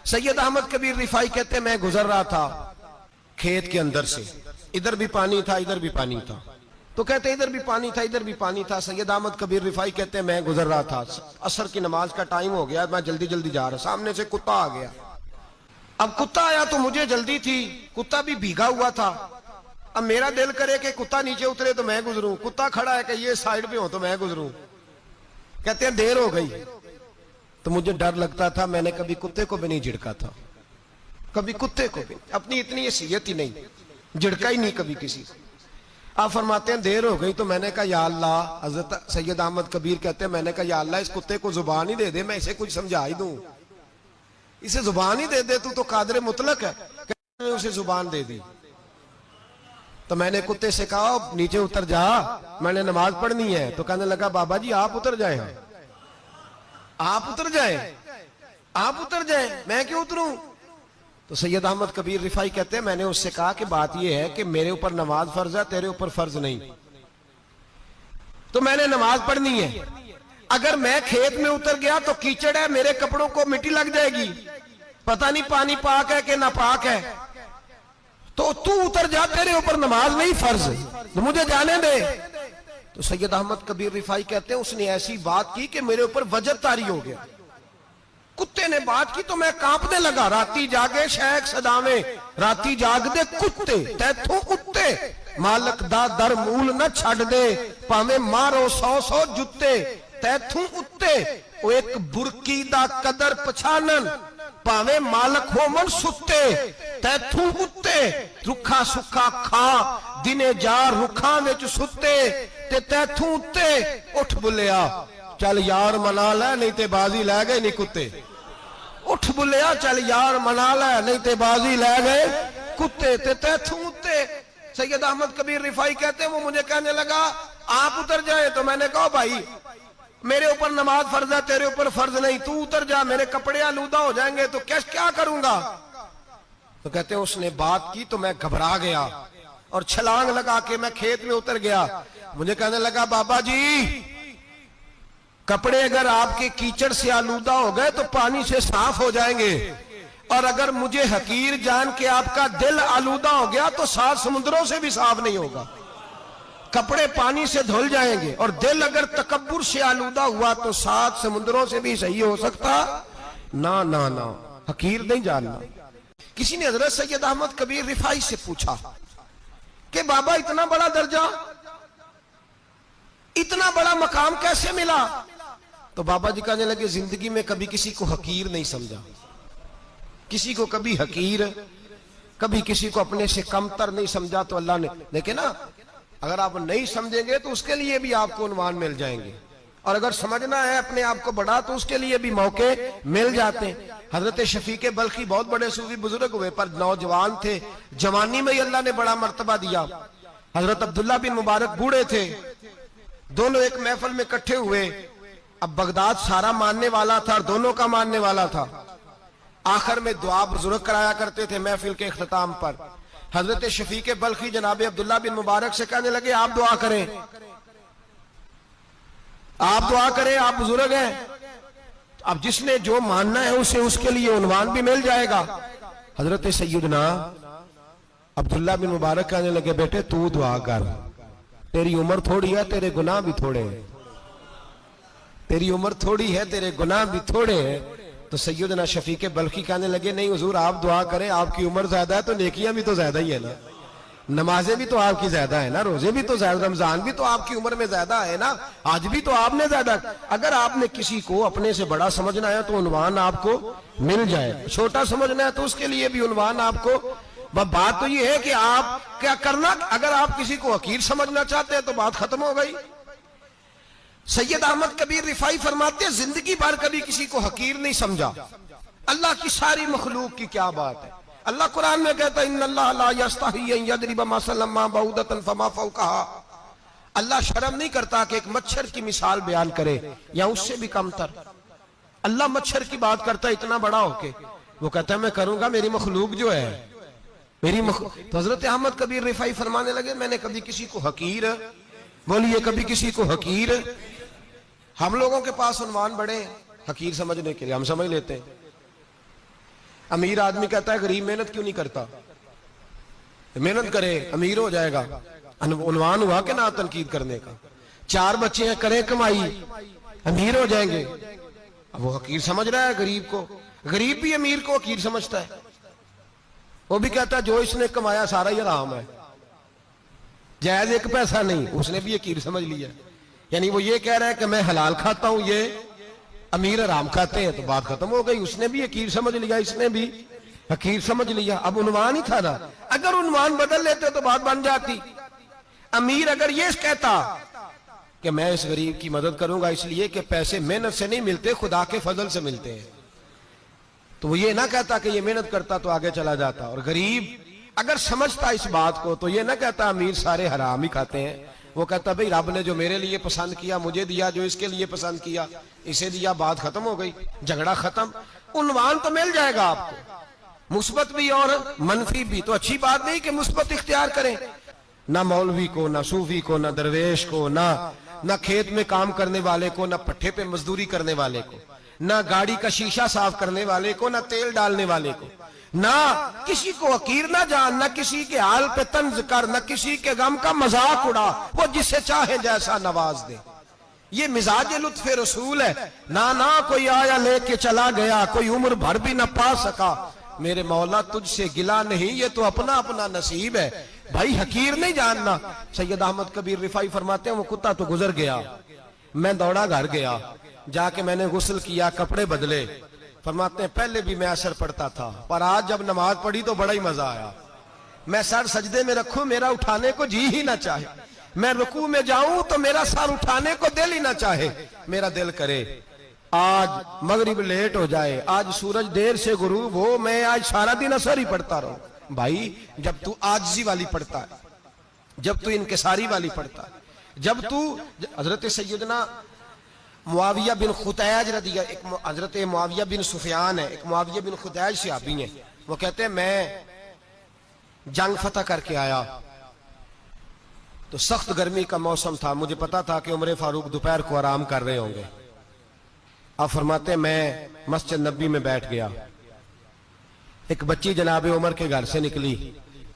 सैयद अहमद कबीर रिफाई कहते हैं मैं गुजर रहा था खेत के अंदर से, इधर भी पानी था इधर भी पानी था, तो कहते इधर भी पानी था इधर भी पानी था। सैयद अहमद कबीर रिफाई कहते हैं मैं गुजर रहा था, असर की नमाज का टाइम हो गया, मैं जल्दी जल्दी जा रहा, सामने से कुत्ता आ गया। अब कुत्ता आया तो मुझे जल्दी थी, कुत्ता भी भीगा हुआ था। अब मेरा दिल करे कि कुत्ता नीचे उतरे तो मैं गुजरूं, कुत्ता खड़ा है कि ये साइड पे हो तो मैं गुजरूं। कहते हैं देर हो गई तो मुझे डर लगता था, मैंने कभी कुत्ते को भी नहीं झिड़का था, कभी कुत्ते को भी, अपनी इतनी हैसियत ही नहीं, झिड़का ही नहीं कभी किसी को। आप फरमाते हैं देर हो गई तो मैंने कहा या अल्लाह, हजरत सैयद अहमद कबीर कहते हैं मैंने कहा या अल्लाह इस कुत्ते को जुबान ही दे दे, मैं इसे कुछ समझा ही दूं, इसे जुबान ही दे दे, तू तो कादर मुतलक है। मैंने उसे जुबान दे दी तो मैंने कुत्ते से कहा नीचे उतर जा, मैंने नमाज पढ़नी है। तो कहने लगा बाबा जी आप उतर जाए, आप उतर जाए, आप उतर जाए, मैं क्यों उतरूं? तो सैयद अहमद कबीर रिफाई कहते हैं मैंने उससे कहा कि बात यह है कि मेरे ऊपर नमाज फर्ज है, तेरे ऊपर फर्ज नहीं, तो मैंने नमाज पढ़नी है। अगर मैं खेत में उतर गया तो कीचड़ है, मेरे कपड़ों को मिट्टी लग जाएगी, पता नहीं पानी पाक है कि नापाक है, तो तू उतर जा, तेरे ऊपर नमाज नहीं फर्ज, तो मुझे जाने दे। तो सैयद अहमद कबीर रिफाई कहते हैं उसने ऐसी बात की कि मेरे ऊपर वजह तारी हो गया। कुत्ते ने बात की तो मैं कांपने लगा। राती जागे शेख सदावे, राती जाग दे कुत्ते, तैथों कुत्ते मालक दा दर मूल न छड़ दे, भावे मारो 100 जुत्ते, तैथों उत्ते वो एक बुरकी दा कदर पछानन, भावे मालक हो मन सुत्ते, तैथों उत्ते रुखा सुखा खा, दिने जा रुखा विच सुत्ते, ते तैथों उत्ते उठ बुलिया चल यार मना ले नहीं ते बाजी लै गए नहीं कुत्ते, उठ बुलिया चल यार मना ले नहीं ते बाजी लै गए कुत्ते, ते तैथों उत्ते। सैयद अहमद कबीर रिफाई कहते हैं वो मुझे कहने लगा आप उतर जाए, तो मैंने कहा भाई मेरे ऊपर नमाज फर्ज है, तेरे ऊपर फर्ज नहीं, तू उतर जा, मेरे कपड़े आलूदा हो जाएंगे तो क्या करूंगा? तो कहते हैं उसने बात की तो मैं घबरा गया और छलांग लगा के मैं खेत में उतर गया। मुझे कहने लगा बाबा जी कपड़े अगर आपके कीचड़ से आलूदा हो गए तो पानी से साफ हो जाएंगे, और अगर मुझे हकीर जान के आपका दिल आलूदा हो गया तो 7 समुद्रों से भी साफ नहीं होगा, कपड़े पानी से धुल जाएंगे, और दिल अगर तकब्बुर से आलूदा हुआ तो 7 समुद्रों से भी सही हो सकता ना ना ना, हकीर नहीं जानना। किसी ने हजरत सैयद अहमद कबीर रिफाई से पूछा कि बाबा इतना बड़ा दर्जा, इतना बड़ा मकाम कैसे मिला? तो बाबा जी कहने लगे जिंदगी में कभी किसी को हकीर नहीं समझा, किसी को कभी हकीर, कभी किसी को अपने से कमतर नहीं समझा। तो अल्लाह ने देखे ना, अगर आप नहीं समझेंगे तो उसके लिए भी आपको उन्वान मिल जाएंगे, और अगर समझना है अपने आप को बड़ा तो उसके लिए भी मौके मिल जाते हैं। हजरत शफीक बल्खी बहुत बड़े सूफी बुजुर्ग हुए पर नौजवान थे, जवानी में ही अल्लाह ने बड़ा मर्तबा दिया। हजरत अब्दुल्ला बिन मुबारक बूढ़े थे, दोनों एक महफिल में इकट्ठे हुए। अब बगदाद सारा मानने वाला था और दोनों का मानने वाला था। आखिर में दुआ बुजुर्ग कराया करते थे महफिल के इख्तिताम पर। हजरत शफीक बल्खी जनाब अब्दुल्ला बिन मुबारक से कहने लगे आप दुआ करें, आप दुआ करें, आप बुजुर्ग हैं, अब जिसने जो मानना है उसे उसके लिए उन्वान भी मिल जाएगा। हजरत सैयदना अब्दुल्ला बिन मुबारक कहने लगे बेटे तू दुआ कर, तेरी उम्र थोड़ी है, तेरे गुनाह भी थोड़े हैं, तेरी उम्र थोड़ी है, तेरे गुनाह भी थोड़े हैं। तो सैयदना शफीक बल्खी कहने लगे नहीं हुजूर आप दुआ करें, आपकी उम्र ज्यादा है तो नेकियां भी तो ज्यादा ही है ना, नमाजें भी तो आपकी ज्यादा है ना, रोजे भी तो ज्यादा, रमजान भी तो आपकी उम्र में ज्यादा है ना, आज भी तो आपने ज्यादा। अगर आपने किसी को अपने से बड़ा समझना है तो उन्वान आपको मिल जाए, छोटा समझना है तो उसके लिए भी उन्वान आपको। बात तो ये है कि आप क्या करना, अगर आप किसी को हकीर समझना चाहते हैं तो बात खत्म हो गई। सैयद अहमद कबीर रिफाई फरमाते हैं जिंदगी भर कभी किसी को हकीर नहीं समझा। अल्लाह की सारी मखलूक की क्या बात है, अल्लाह कुरान में कहता है इन्नल्लाह ला यस्तही अन यदरिब मसलन मा बऊदतन फमा फौकहा, अल्लाह शर्म नहीं करता कि एक मच्छर की मिसाल बयान करे या उससे भी कमतर। अल्लाह मच्छर की बात करता है इतना बड़ा होके, वो कहता है मैं करूंगा, मेरी मखलूक जो है मेरी तो हजरत अहमद कबीर रिफाई फरमाने लगे मैंने कभी किसी को हकीर, बोलिए कभी किसी को हकीर। हम लोगों के पास उन्वान बड़े हकीर समझने के लिए, हम समझ लेते हैं। अमीर आदमी कहता है गरीब मेहनत क्यों नहीं करता, मेहनत करे अमीर हो जाएगा। उन्वान हुआ कि ना तनकीद करने का। 4 बच्चे हैं, करें कमाई, अमीर हो जाएंगे। अब वो हकीर समझ रहा है गरीब को, गरीब भी अमीर को हकीर समझता है। वो भी कहता है जो इसने कमाया सारा ही हराम है, जायज एक पैसा नहीं, उसने भी हकीर समझ लिया। यानी वो ये कह रहा है कि मैं हलाल खाता हूं, ये अमीर हराम खाते हैं, तो बात खत्म हो गई। उसने भी हकीर समझ लिया, इसने भी हकीर समझ लिया। अब उन्वान ही था ना, अगर उन्वान बदल लेते तो बात बन जाती। अमीर अगर ये कहता कि मैं इस गरीब की मदद करूंगा इसलिए कि पैसे मेहनत से नहीं मिलते, खुदा के फजल से मिलते हैं, तो वो ये ना कहता कि ये मेहनत करता तो आगे चला जाता। और गरीब अगर समझता इस बात को तो ये ना कहता अमीर सारे हराम ही खाते हैं। वो कहता भाई रब ने जो मेरे लिए पसंद किया मुझे दिया, जो इसके लिए पसंद किया इसे दिया, बात खत्म हो गई, झगड़ा खत्म। उन्वान तो मिल जाएगा आपको, मुस्बत भी और मनफी भी। तो अच्छी बात नहीं कि मुस्बत इख्तियार करें, ना मौलवी को, ना सूफी को, ना दरवेश को, ना खेत में काम करने वाले को, ना पट्टे पे मजदूरी करने वाले को, ना गाड़ी का शीशा साफ करने वाले को, ना तेल डालने वाले को, ना किसी को हकीर ना जान, ना किसी के हाल पे तंज कर, ना किसी के गम का मजाक उड़ा, वो जिसे चाहे जैसा नवाज दे। ये मिजाज लुत्फ रसूल है। ना कोई आया लेके चला गया, कोई उम्र भर भी ना पा सका। मेरे मौला तुझसे गिला नहीं, ये तो अपना अपना नसीब है। भाई हकीर नहीं जानना। सैयद अहमद कबीर रिफाई फरमाते हैं वो कुत्ता तो गुजर गया, मैं दौड़ा घर गया, जाके मैंने गुस्ल किया, कपड़े बदले। फरमाते हैं पहले भी मैं असर पढ़ता था, पर आज जब नमाज पढ़ी तो बड़ा ही मजा आया। मैं सर सजदे में रखूं, मेरा उठाने को जी ही ना चाहे। मैं रुकू में जाऊं तो मेरा सर उठाने को दिल ही ना चाहे। मेरा दिल करे आज मगरिब लेट हो जाए, आज सूरज देर से गुरूब हो, मैं आज सारा दिन असर ही पढ़ता रहूं। भाई जब तू आजिज़ी वाली पढ़ता है, जब तू इनकिसारी वाली पढ़ता है, जब तू हजरत सैयदना मुआविया बिन खुतैज रदिया, एक हजरत मुआविया बिन सुफियान है, एक मुआविया बिन खुतैज सहाबी हैं। वो कहते हैं मैं जंग फतह करके आया तो सख्त गर्मी का मौसम था, मुझे पता था कि उमर फारूक दोपहर को आराम कर रहे होंगे। आप फरमाते मैं मस्जिद नबी में बैठ गया, एक बच्ची जनाब उमर के घर से निकली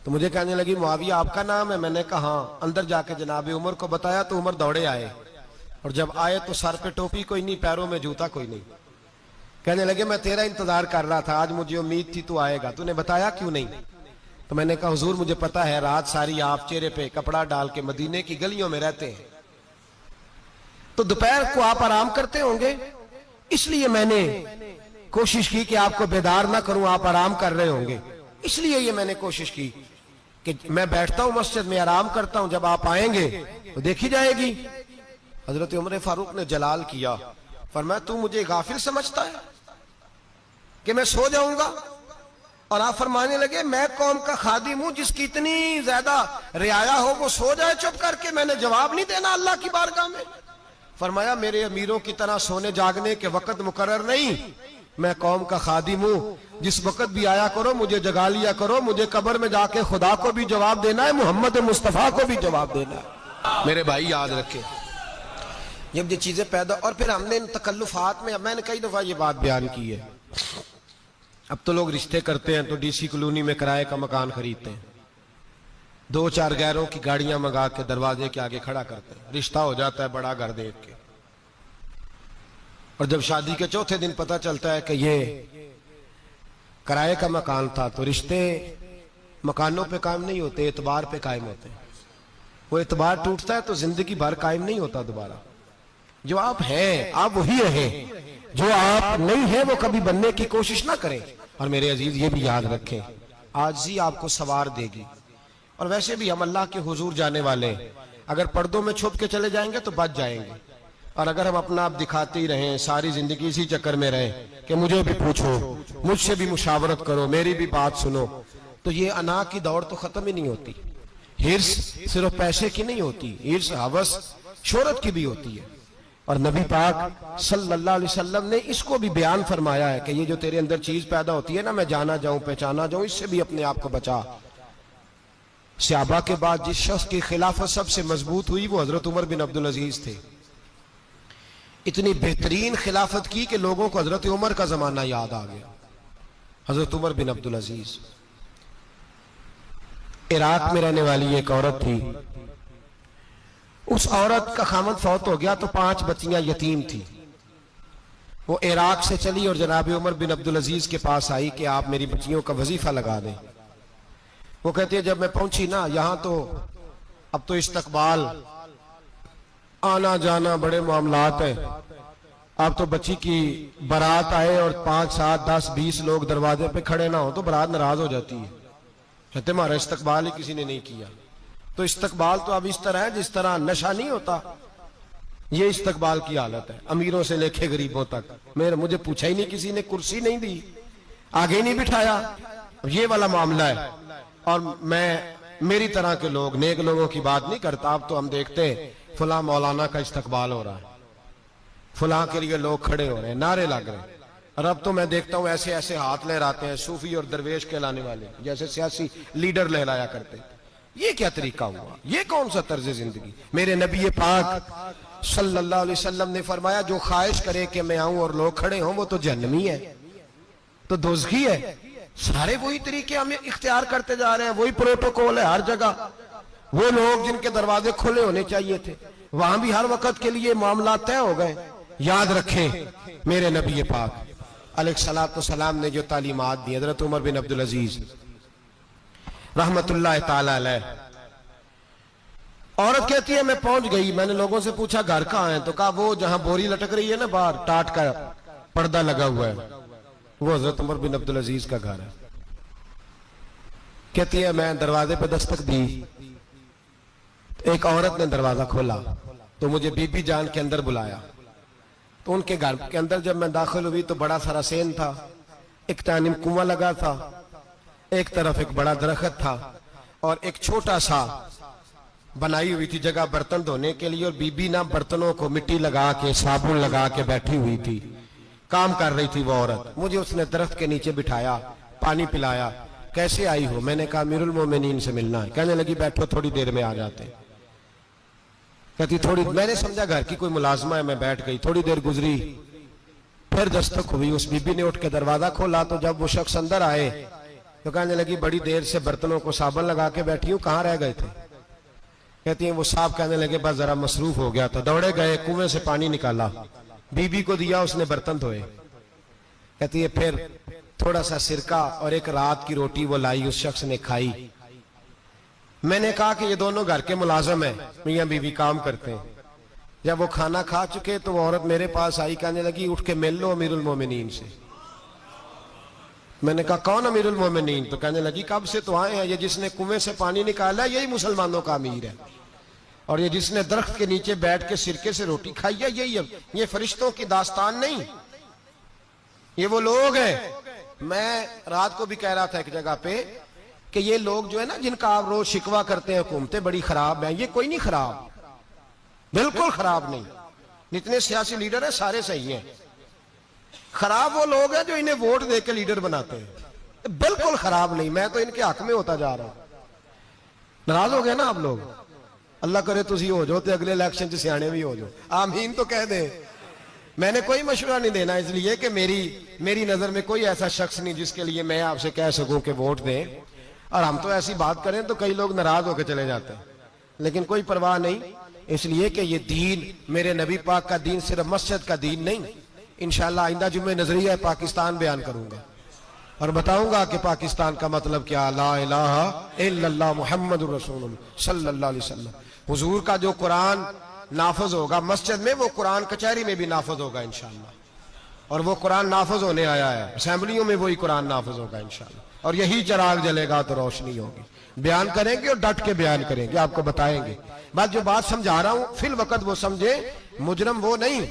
तो मुझे कहने लगी मुआविया आपका नाम है? मैंने कहा हाँ। अंदर जाके जनाब उमर को बताया तो उमर दौड़े आए, और जब आए तो सर पे टोपी कोई नहीं, पैरों में जूता कोई नहीं। कहने लगे मैं तेरा इंतजार कर रहा था, आज मुझे उम्मीद थी तू आएगा, तूने बताया क्यों नहीं? तो मैंने कहा हुजूर मुझे पता है रात सारी आप चेहरे पे कपड़ा डाल के मदीने की गलियों में रहते हैं, तो दोपहर को आप आराम करते होंगे, इसलिए मैंने कोशिश की कि आपको बेदार ना करूं, आप आराम कर रहे होंगे, इसलिए ये मैंने कोशिश की कि मैं बैठता हूं मस्जिद में आराम करता हूं, जब आप आएंगे तो देखी जाएगी। हजरत उमर फारूक ने जलाल किया, फरमाया तू मुझे गाफिल समझता है कि मैं सो जाऊंगा? और आप फरमाने लगे मैं कौम का खादिम हूं जिसकी इतनी ज्यादा रियाया हो वो सो जाए चुप करके, मैंने जवाब नहीं देना अल्लाह की बारगाह में? फरमाया मेरे अमीरों की तरह सोने जागने के वक्त मुकर्रर नहीं, मैं कौम का खादिम हूं, जिस वक्त भी आया करो मुझे जगा लिया करो, मुझे कब्र में जाके खुदा को भी जवाब देना है, मोहम्मद मुस्तफा को भी जवाब देना है। मेरे भाई याद रखे जब ये चीजें पैदा, और फिर हमने इन तकल्लुफात में, मैंने कई दफा ये बात बयान की है, अब तो लोग रिश्ते करते हैं तो डीसी कॉलोनी में किराए का मकान खरीदते हैं, 2-4 गैरों की गाड़ियां मंगा के दरवाजे के आगे खड़ा करते हैं, रिश्ता हो जाता है बड़ा घर देख के, और जब शादी के चौथे दिन पता चलता है कि ये किराए का मकान था, तो रिश्ते मकानों पे कायम नहीं होते, एतबार पे कायम होते हैं। वो एतबार टूटता है तो जिंदगी भर कायम नहीं होता दोबारा। जो आप हैं आप वही रहें, जो आप नहीं है वो कभी बनने की कोशिश ना करें। और मेरे अजीज ये भी याद रखें आजिज़ी आपको सवार देगी, और वैसे भी हम अल्लाह के हुजूर जाने वाले, अगर पर्दों में छुप के चले जाएंगे तो बच जाएंगे, और अगर हम अपना आप दिखाते ही रहें, सारी जिंदगी इसी चक्कर में रहें कि मुझे भी पूछो, मुझसे भी मुशावरत करो, मेरी भी बात सुनो, तो ये अना की दौड़ तो खत्म ही नहीं होती। हिर्स सिर्फ पैसे की नहीं होती, हिर्स हवस शोहरत की भी होती है। और नबी पाक सल्लल्लाहु अलैहि वसल्लम ने इसको भी बयान फरमाया है कि ये जो तेरे अंदर चीज पैदा होती है ना, मैं जाना जाऊं पहचाना जाऊं, इससे भी अपने आप को बचा। सहाबा के बाद जिस शख्स की खिलाफत सबसे मजबूत हुई वो हजरत उमर बिन अब्दुल अजीज थे। इतनी बेहतरीन खिलाफत की कि लोगों को हजरत उमर का जमाना याद आ गया। हजरत उमर बिन अब्दुल अजीज, इराक में रहने वाली एक औरत थी। उस औरत का खामद फौत हो गया तो 5 बच्चियां यतीम थी। वो इराक से चली और जनाब उमर बिन अब्दुल अजीज के पास आई कि आप मेरी बच्चियों का वजीफा लगा दें। वो कहती है जब मैं पहुंची ना, यहां तो अब तो इस्तकबाल, आना जाना बड़े मामलात हैं। अब तो बच्ची की बारात आए और 5, 7, 10, 20 लोग दरवाजे पे खड़े ना हो तो बारात नाराज हो जाती है, कहते हमारा इस्तकबाल ही किसी ने नहीं किया। तो इस्तकबाल तो अब इस तरह है जिस तरह नशा नहीं होता, ये इस्तकबाल की हालत है, अमीरों से लेके गरीबों तक। मुझे पूछा ही नहीं किसी ने, कुर्सी नहीं दी, आगे नहीं बिठाया, ये वाला मामला है। और मैं मेरी तरह के लोग, नेक लोगों की बात नहीं करता। अब तो हम देखते हैं फला मौलाना का इस्तकबाल हो रहा है, फला के लिए लोग खड़े हो रहे हैं, नारे लग रहे हैं। और अब तो मैं देखता हूं ऐसे ऐसे हाथ लहराते हैं सूफी और दरवेश कहलाने वाले, जैसे सियासी लीडर लहराया करते। ये क्या तरीका हुआ? ये कौन सा तर्ज जिंदगी? मेरे नबी पाक सल्लल्लाहु अलैहि वसल्लम ने फरमाया जो ख्वाहिश करे कि मैं आऊं और लोग खड़े हों वो तो जहन्नमी है, तो दोज़खी है। सारे वही तरीके हम इख्तियार करते जा रहे हैं, वही प्रोटोकॉल है हर जगह। वो लोग जिनके दरवाजे खुले होने चाहिए थे, वहां भी हर वक्त के लिए मामला तय हो गए। याद रखें मेरे नबी पाक अलैहिस्सलातु वस्सलाम ने जो तालीमात दी, हज़रत उमर बिन अब्दुल अजीज रहमतुल्लाह ताला अलैह। औरत कहती है मैं पहुंच गई, मैंने लोगों से पूछा घर कहां है, तो कहा वो जहां बोरी लटक रही है ना बाहर, टाट का पर्दा लगा हुआ है, वो हजरत उमर बिन अब्दुल अजीज का घर है। कहती है मैं दरवाजे पर दस्तक दी, एक औरत ने दरवाजा खोला तो मुझे बीबी जान के अंदर बुलाया। तो उनके घर के अंदर जब मैं दाखिल हुई तो बड़ा सारा सेन था, एक तानिम कुआं लगा था, एक तरफ एक बड़ा दरख्त था और एक छोटा सा बनाई हुई थी जगह बर्तन धोने के लिए। और बीबी ना बर्तनों को मिट्टी लगा के, साबुन लगा के बैठी हुई थी, काम कर रही थी वो औरत। मुझे उसने दरख्त के नीचे बिठाया, पानी पिलाया। कैसे आई हो? मैंने कहा अमीरुल मोमिनीन से मिलना है। कहने लगी बैठो थोड़ी देर में आ जाते। कहती थोड़ी, मैंने समझा घर की कोई मुलाजमा है, मैं बैठ गई। थोड़ी देर गुजरी, फिर दस्तक हुई, उस बीबी ने उठ के दरवाजा खोला। तो जब वो शख्स अंदर आए तो कहने लगी बड़ी देर से बर्तनों को साबुन लगा के बैठी हूं, कहाँ रह गए थे? कहती है वो साहब कहने लगे बस जरा मसरूफ हो गया, तो दौड़े गए, कुएं से पानी निकाला, बीबी को दिया, उसने बर्तन धोए। कहती है फिर थोड़ा सा सिरका और एक रात की रोटी वो लाई, उस शख्स ने खाई। मैंने कहा कि ये दोनों घर के मुलाजम हैं, मियां बीवी काम करते हैं। जब वो खाना खा चुके तो वो औरत मेरे पास आई, कहने लगी उठ के मिल लो अमीरुल मोमिनीन से। मैंने कहा कौन अमीरुल मोमिनीन? तो कहने लगी कब से तो आए हैं, ये जिसने कुएं से पानी निकाला यही मुसलमानों का अमीर है, और ये जिसने दरख्त के नीचे बैठ के सिरके से रोटी खाई है यही। ये फरिश्तों की दास्तान नहीं, ये वो लोग हैं। मैं रात को भी कह रहा था एक जगह पे कि ये लोग जो है ना जिनका आप रोज शिकवा करते हैं हुकूमतें बड़ी खराब हैं, ये कोई नहीं खराब, बिल्कुल खराब नहीं। जितने सियासी लीडर हैं सारे सही हैं। खराब वो लोग हैं जो इन्हें वोट दे के लीडर बनाते हैं, बिल्कुल खराब नहीं। मैं तो इनके हक में होता जा रहा हूं। नाराज हो गए ना आप लोग? अल्लाह करे तुसी हो जाओ तो अगले इलेक्शन च सियाने भी हो जाओ, आमीन तो कह दे। मैंने कोई मशवरा नहीं देना, इसलिए कि मेरी नजर में कोई ऐसा शख्स नहीं जिसके लिए मैं आपसे कह सकूं कि वोट दें। और हम तो ऐसी बात करें तो कई लोग नाराज होकर चले जाते हैं, लेकिन कोई परवाह नहीं, इसलिए कि ये दीन मेरे नबी पाक का दीन सिर्फ मस्जिद का दीन नहीं। इंशाअल्लाह आइंदा जुम्मे नजरिया पाकिस्तान बयान करूंगा और बताऊंगा कि पाकिस्तान का मतलब क्या, ला इलाहा इल्लल्लाह मुहम्मदुर रसूलुल्लाह सल्लल्लाहु अलैहि वसल्लम। हुजूर का जो कुरान नाफज होगा मस्जिद में, वो कुरान कचहरी में भी नाफज होगा इंशाअल्लाह। और वो कुरान नाफज होने आया है, असेंबलियों में वही कुरान नाफज होगा इंशाअल्लाह। और यही चिराग जलेगा तो रोशनी होगी। बयान करेंगे और डट के बयान करेंगे, आपको बताएंगे। बात जो बात समझा रहा हूं फिल वक्त वो समझे, मुजरम वो नहीं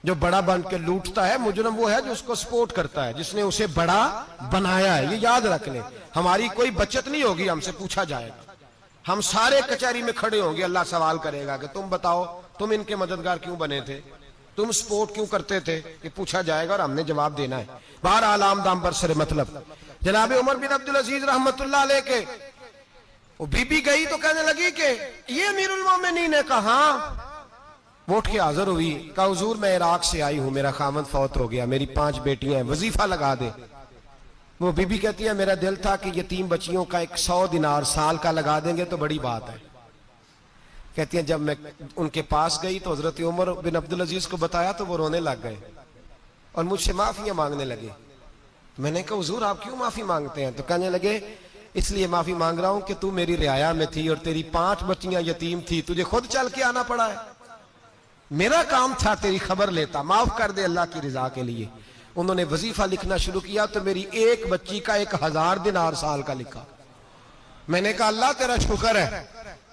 जो बड़ा बन के लूटता है, मुजरम वो है जो उसको सपोर्ट करता है, जिसने उसे बड़ा बनाया है। ये याद रख लें, हमारी कोई बचत नहीं होगी, हमसे पूछा जाएगा। हम सारे कचहरी में खड़े होंगे, अल्लाह सवाल करेगा कि तुम बताओ तुम इनके मददगार क्यों बने थे, तुम सपोर्ट क्यों करते थे, ये पूछा जाएगा और हमने जवाब देना है। बाहर आलाम दाम पर सर मतलब जनाब उमर बिन अब्दुल अजीज रहमतुल्लाह अलैह के वो बीबी गई तो कहने लगी कि ये अमीरुल मोमिनीन ने कहा, वो उठ के हाजिर हुई, कहा हुजूर मैं इराक से आई हूं, मेरा खामद फौत हो गया, मेरी 5 बेटियां हैं, वजीफा लगा दे। वो बीबी कहती है मेरा दिल था कि यतीम बच्चियों का 100 दिनार साल का लगा देंगे तो बड़ी बात है। कहती है जब मैं उनके पास गई तो हजरत उमर बिन अब्दुल अजीज को बताया तो वो रोने लग गए और मुझसे माफियां मांगने लगे। मैंने कहा हुजूर आप क्यों माफी मांगते हैं? तो कहने लगे इसलिए माफी मांग रहा हूं कि तू मेरी रियाया में थी और तेरी 5 बच्चियां यतीम थी, तुझे खुद चल के आना पड़ा है। मेरा काम था तेरी खबर लेता, माफ कर दे अल्लाह की रिजा के लिए। उन्होंने वजीफा लिखना शुरू किया तो मेरी एक बच्ची का 1000 दिनार साल का लिखा। मैंने कहा अल्लाह तेरा शुक्र है।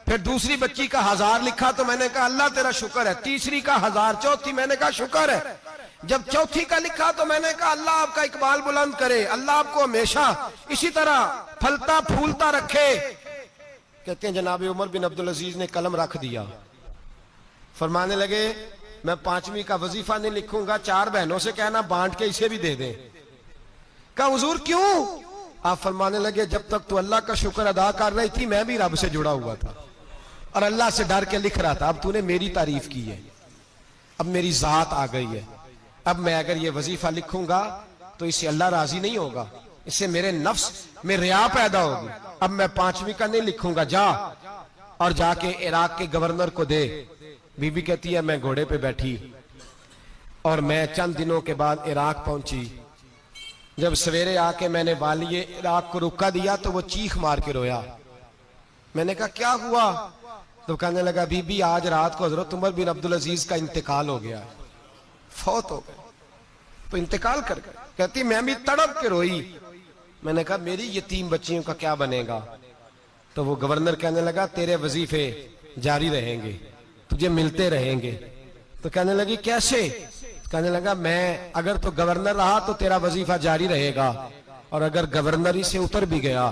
फिर दूसरी बच्ची का 1000 लिखा तो मैंने कहा अल्लाह तेरा शुक्र है। तीसरी का 1000, चौथी मैंने कहा शुक्र है। जब चौथी का लिखा तो मैंने कहा अल्लाह आपका इकबाल बुलंद करे, अल्लाह आपको हमेशा इसी तरह फलता फूलता रखे। कहते हैं जनाब उमर बिन अब्दुल अजीज ने कलम रख दिया, फरमाने लगे मैं 5वीं का वजीफा नहीं लिखूंगा, 4 बहनों से कहना बांट के इसे भी दे दें। कहा हुजूर क्यों? आप फरमाने लगे जब तक तू अल्लाह का शुक्र अदा कर रही थी मैं भी रब से जुड़ा हुआ था और अल्लाह से डर के लिख रहा था। अब तूने मेरी तारीफ की है, अब मेरी जात आ गई है। अब मैं अगर ये वजीफा लिखूंगा तो इससे अल्लाह राजी नहीं होगा, इससे मेरे नफ्स में रिया पैदा होगी। अब मैं 5वीं का नहीं लिखूंगा, जा और जाके इराक के गवर्नर को दे। बीबी कहती है मैं घोड़े पे बैठी और मैं चंद दिनों के बाद इराक पहुंची। जब सवेरे आके मैंने वालिए इराक को रुका दिया तो वो चीख मार के रोया। मैंने कहा क्या हुआ? तो कहने लगा बीबी आज रात को हजरत उमर बिन अब्दुल अजीज का इंतकाल हो गया, फौत हो गए, तो इंतकाल कर गए। कहती मैं भी तड़प के रोई। मैंने कहा मेरी यतीम बच्चियों का क्या बनेगा? तो वो गवर्नर कहने लगा तेरे वजीफे जारी रहेंगे, तुझे मिलते रहेंगे। तो कहने लगी कैसे? कहने लगा मैं अगर तो गवर्नर रहा तो तेरा वजीफा जारी रहेगा और अगर गवर्नरी से उतर भी गया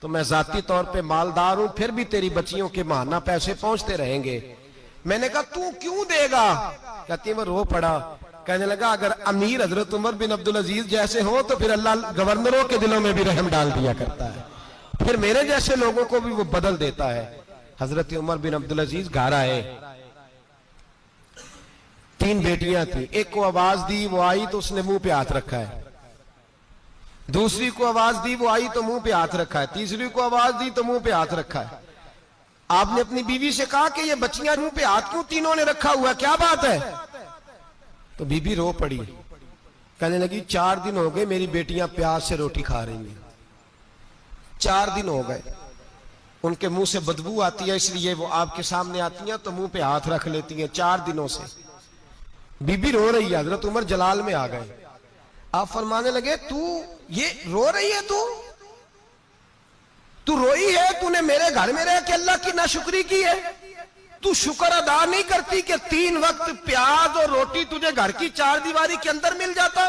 तो मैं जाती तौर पे मालदार हूं, फिर भी तेरी बच्चियों के माहाना पैसे पहुंचते रहेंगे। मैंने कहा तू क्यों देगा? कहती है वो रो पड़ा। कहने लगा अगर अमीर हजरत उमर बिन अब्दुल अजीज जैसे हो तो फिर अल्लाह गवर्नरों के दिलों में भी रहम डाल दिया करता है, फिर मेरे जैसे लोगों को भी वो बदल देता है। हजरत उमर बिन अब्दुल अजीज घर आए, 3 बेटियां थी। एक को आवाज दी वो आई तो उसने मुंह पे हाथ रखा है, दूसरी को आवाज दी वो आई तो मुंह पे हाथ रखा है, तीसरी को आवाज दी तो मुंह पे हाथ रखा है। आपने अपनी बीवी से कहा कि ये बच्चियां मुंह पे हाथ क्यों तीनों ने रखा हुआ, क्या बात है? तो बीबी रो पड़ी, कहने लगी 4 दिन हो गए मेरी बेटियां प्यास से रोटी खा रही हैं, 4 दिन हो गए, उनके मुंह से बदबू आती है इसलिए वो आपके सामने आती हैं तो मुंह पे हाथ रख लेती हैं 4 दिनों से। बीबी रो रही है, हजरत उमर जलाल में आ गए। आप फरमाने लगे तू ये रो रही है, तू रोई है, तूने मेरे घर में रह के अल्लाह की नाशुक्री की है, तू शुक्र अदा नहीं करती कि 3 वक्त प्याज और रोटी तुझे घर की 4 दीवारी के अंदर मिल जाता?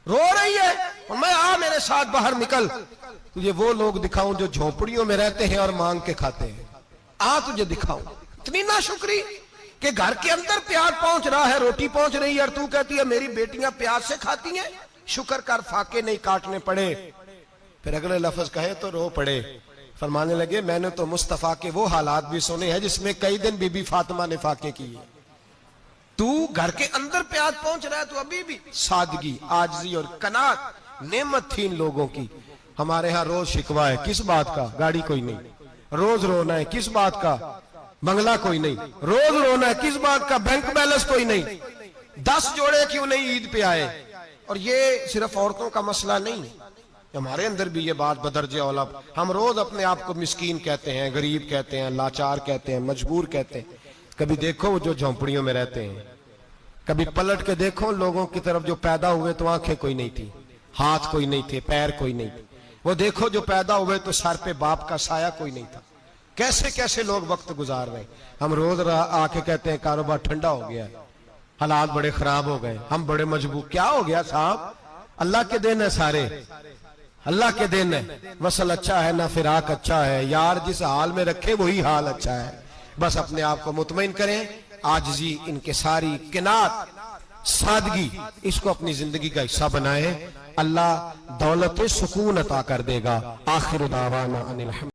रो रही है और मैं आ मेरे साथ बाहर निकल, तुझे वो लोग दिखाऊं जो झोपड़ियों में रहते हैं और मांग के खाते हैं, आ तुझे दिखाऊं। इतनी नाशुक्री कि घर के अंदर प्याज पहुंच रहा है, रोटी पहुंच रही है और तू कहती है मेरी बेटियां प्याज से खाती हैं, शुक्र कर फाके नहीं काटने पड़े। फिर अगले लफ्ज कहे तो रो पड़े। फरमाने लगे मैंने तो मुस्तफा के वो हालात भी सुने हैं जिसमें कई दिन बीबी फातिमा ने फाके किए, तू घर के अंदर प्याज पहुंच रहा है, तू अभी भी। सादगी, आजिज़ी और कनात नेमत थी इन लोगों की। हमारे यहाँ रोज शिकवा है, किस बात का? गाड़ी कोई नहीं। रोज रोना है, किस बात का? बंगला कोई नहीं। रोज रोना है, किस बात का? बैंक बैलेंस कोई नहीं। 10 जोड़े क्यों नहीं ईद पे आए? और ये सिर्फ औरतों का मसला नहीं, हमारे अंदर भी ये बात बदरजे औला। हम रोज अपने आप को मिस्कीन कहते हैं, गरीब कहते हैं, लाचार कहते हैं, मजबूर कहते हैं। कभी देखो जो झोंपड़ियों में रहते हैं, कभी पलट के देखो लोगों की तरफ जो पैदा हुए तो आंखें कोई नहीं थी, हाथ कोई नहीं थे, पैर कोई नहीं थे। वो देखो जो पैदा हुए तो सर पे बाप का साया कोई नहीं था। कैसे कैसे लोग वक्त गुजार रहे। हम रोज आके कहते हैं कारोबार ठंडा हो गया, हालात बड़े खराब हो गए, हम बड़े मजबूर। क्या हो गया साहब? अल्लाह के दिन है सारे, अल्लाह के दिन है। वसल अच्छा है ना फिराक अच्छा है, यार जिस हाल में रखे वही हाल अच्छा है। बस अपने आप को मुतमईन करें, आजिज़ी, इनके सारी किनात, सादगी, इसको अपनी जिंदगी का हिस्सा बनाए। अल्लाह दौलत सुकून अता कर देगा। आखिर दावाना अनिल